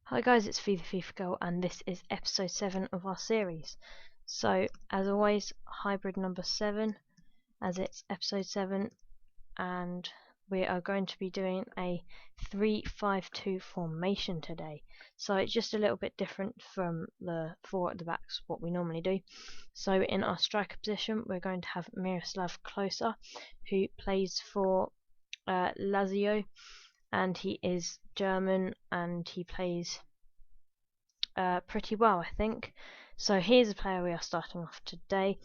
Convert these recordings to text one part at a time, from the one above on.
Hi guys, it's Fee the FIFA Girl, and this is episode 7 of our series. So, as always, hybrid number 7, as it's episode 7, and we are going to be doing a 3-5-2 formation today. So it's just a little bit different from the 4 at the backs, what we normally do. So in our striker position, we're going to have Miroslav Klose, who plays for Lazio, and he is German, and he plays pretty well, I think. So here's a player we are starting off today,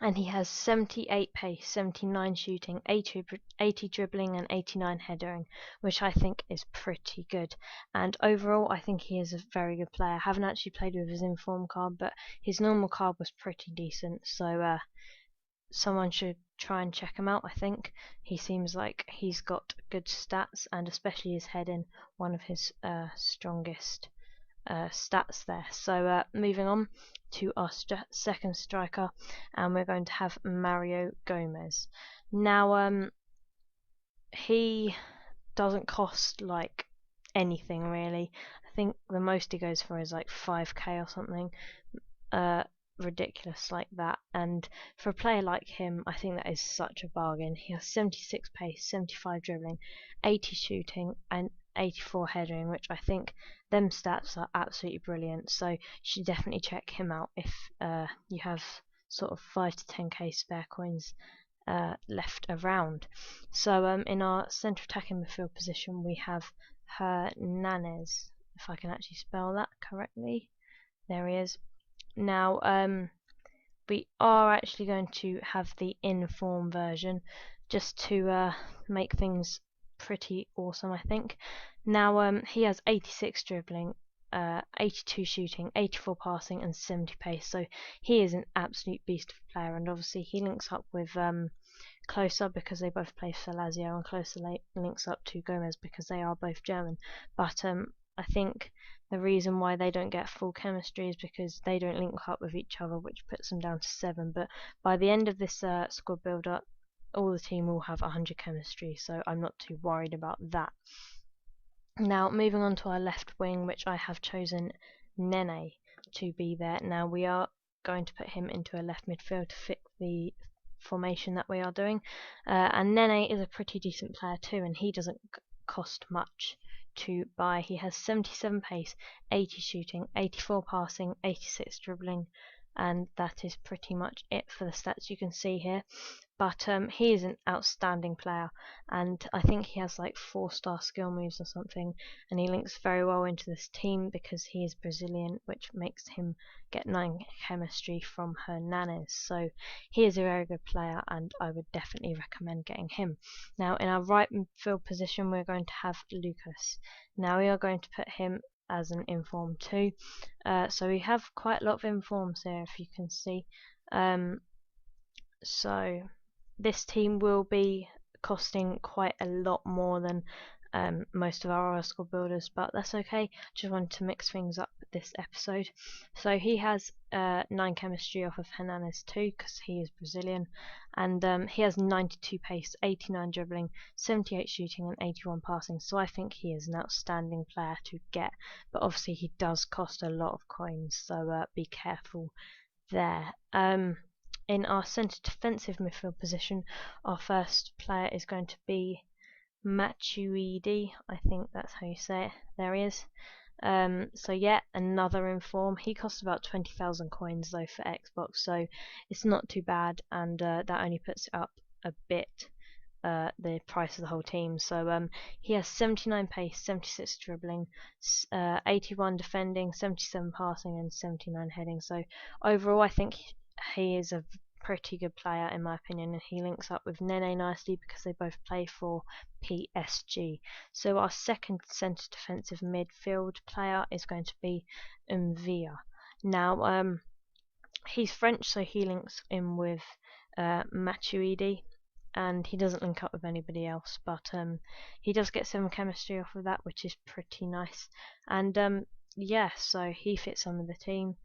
and he has 78 pace, 79 shooting, 80 dribbling, and 89 headering, which I think is pretty good. And overall, I think he is a very good player. I haven't actually played with his inform card, but his normal card was pretty decent, so someone should try and check him out. I think he seems like he's got good stats, and especially his heading, one of his strongest stats there. So moving on to our second striker, and we're going to have Mario Gomez. Now he doesn't cost like anything really. I think the most he goes for is like 5k or something. Ridiculous like that, and for a player like him, I think that is such a bargain. He has 76 pace, 75 dribbling, 80 shooting, and 84 headering, which I think them stats are absolutely brilliant. So you should definitely check him out if you have sort of 5 to 10k spare coins left around. So in our centre attacking midfield position, we have Hernanes, if I can actually spell that correctly. There he is. Now we are actually going to have the in-form version just to make things pretty awesome, I think. Now he has 86 dribbling, 82 shooting, 84 passing, and 70 pace, so he is an absolute beast of a player. And obviously he links up with Klose because they both play for Lazio, and Klose links up to Gomez because they are both German. But I think the reason why they don't get full chemistry is because they don't link up with each other, which puts them down to 7. But by the end of this squad build-up, all the team will have 100 chemistry, so I'm not too worried about that. Now, moving on to our left wing, which I have chosen Nene to be there. Now, we are going to put him into a left midfield to fit the formation that we are doing. And Nene is a pretty decent player too, and he doesn't cost much to buy. He has 77 pace, 80 shooting, 84 passing, 86 dribbling, and that is pretty much it for the stats you can see here. But he is an outstanding player, and I think he has like 4-star skill moves or something, and he links very well into this team because he is Brazilian, which makes him get 9 chemistry from Hernanes. So he is a very good player, and I would definitely recommend getting him. Now in our right midfield position, we're going to have Lucas. Now we are going to put him as an inform too. So we have quite a lot of informs here, if you can see. So this team will be costing quite a lot more than most of our squad builders, but that's okay. Just wanted to mix things up this episode. So he has 9 chemistry off of Hernanes too, because he is Brazilian, and he has 92 pace, 89 dribbling, 78 shooting, and 81 passing. So I think he is an outstanding player to get, but obviously he does cost a lot of coins, so be careful there. In our centre defensive midfield position, our first player is going to be Matuidi. I think that's how you say it. There he is. So yeah, another inform. He costs about 20,000 coins though for Xbox, so it's not too bad, and that only puts it up a bit, the price of the whole team. So he has 79 pace, 76 dribbling, 81 defending, 77 passing, and 79 heading. So overall, I think he is a pretty good player in my opinion, and he links up with Nene nicely because they both play for PSG. So our second centre defensive midfield player is going to be Mvia. Now he's French, so he links in with Matuidi, and he doesn't link up with anybody else, but he does get some chemistry off of that, which is pretty nice. And yeah, so he fits on with the team.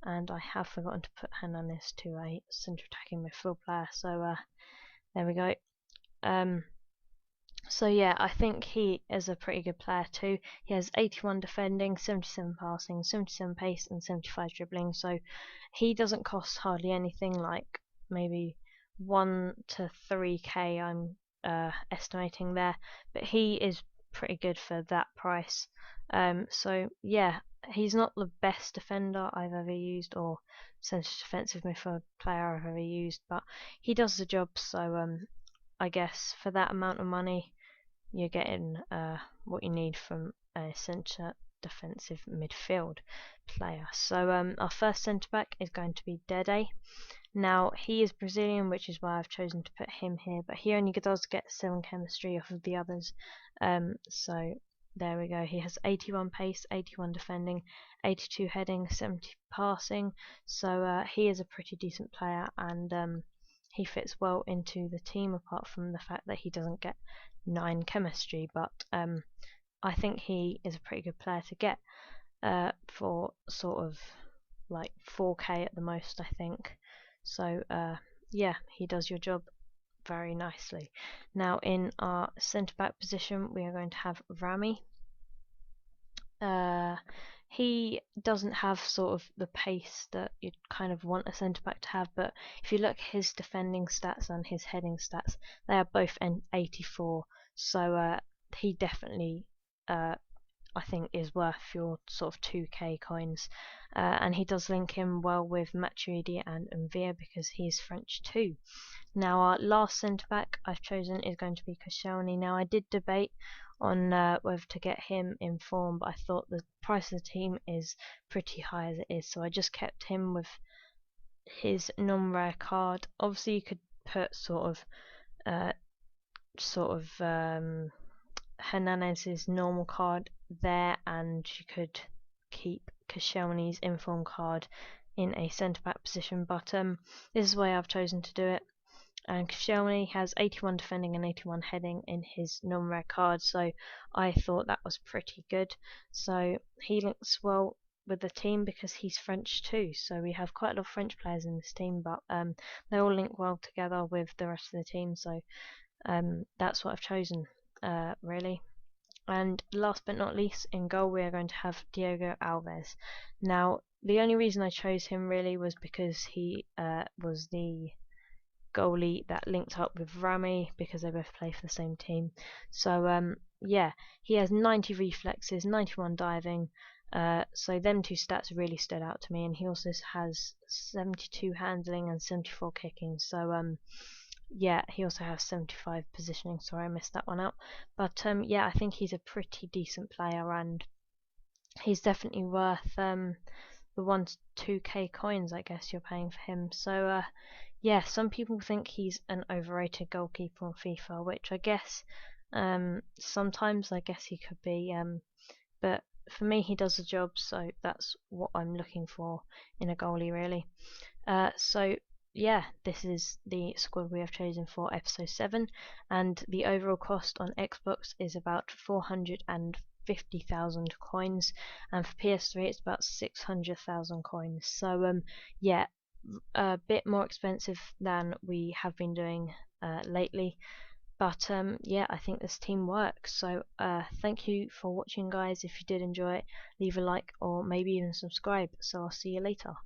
And I have forgotten to put Hernanes to a centre attacking midfield player, so there we go. So yeah, I think he is a pretty good player too. He has 81 defending, 77 passing, 77 pace, and 75 dribbling. So he doesn't cost hardly anything, like maybe 1 to 3k. I'm estimating there, but he is pretty good for that price. So yeah, he's not the best defender I've ever used or centre defensive midfield player I've ever used, but he does the job. So I guess for that amount of money, you're getting what you need from a centre defensive midfield player. So our first centre back is going to be Dede. Now he is Brazilian, which is why I've chosen to put him here, but he only does get 7 chemistry off of the others. So there we go. He has 81 pace, 81 defending, 82 heading, 70 passing. So he is a pretty decent player, and he fits well into the team, apart from the fact that he doesn't get 9 chemistry. But I think he is a pretty good player to get for sort of like 4k at the most, I think. So yeah, he does your job very nicely. Now in our centre back position, we are going to have Rami. He doesn't have sort of the pace that you'd kind of want a centre back to have, but if you look at his defending stats and his heading stats, they are both 84. So he definitely, I think, is worth your sort of 2k coins. And he does link him well with Matuidi and Mvia because he's French too. Now our last centre back I've chosen is going to be Koscielny. Now I did debate on whether to get him in form, but I thought the price of the team is pretty high as it is, so I just kept him with his non-rare card. Obviously, you could put uh, sort of Hernandez's normal card there, and you could keep Koscielny's inform card in a centre back position. But this is the way I've chosen to do it. And Koscielny has 81 defending and 81 heading in his non-rare card, so I thought that was pretty good. So he links well with the team because he's French too, so we have quite a lot of French players in this team, but they all link well together with the rest of the team, so that's what I've chosen, really. And last but not least, in goal we are going to have Diego Alves. Now, the only reason I chose him really was because he was the goalie that linked up with Rami because they both play for the same team. So yeah, he has 90 reflexes, 91 diving. So them two stats really stood out to me, and he also has 72 handling and 74 kicking. So yeah, he also has 75 positioning. Sorry, I missed that one out. But yeah, I think he's a pretty decent player, and he's definitely worth the 1 to 2k coins, I guess, you're paying for him. So yeah, some people think he's an overrated goalkeeper on FIFA, which I guess sometimes I guess he could be, but for me he does the job, so that's what I'm looking for in a goalie really. So yeah, this is the squad we have chosen for episode 7, and the overall cost on Xbox is about 450,000 coins, and for PS3 it's about 600,000 coins. So yeah, a bit more expensive than we have been doing lately, but yeah, I think this team works. So thank you for watching, guys. If you did enjoy it, leave a like or maybe even subscribe. So I'll see you later.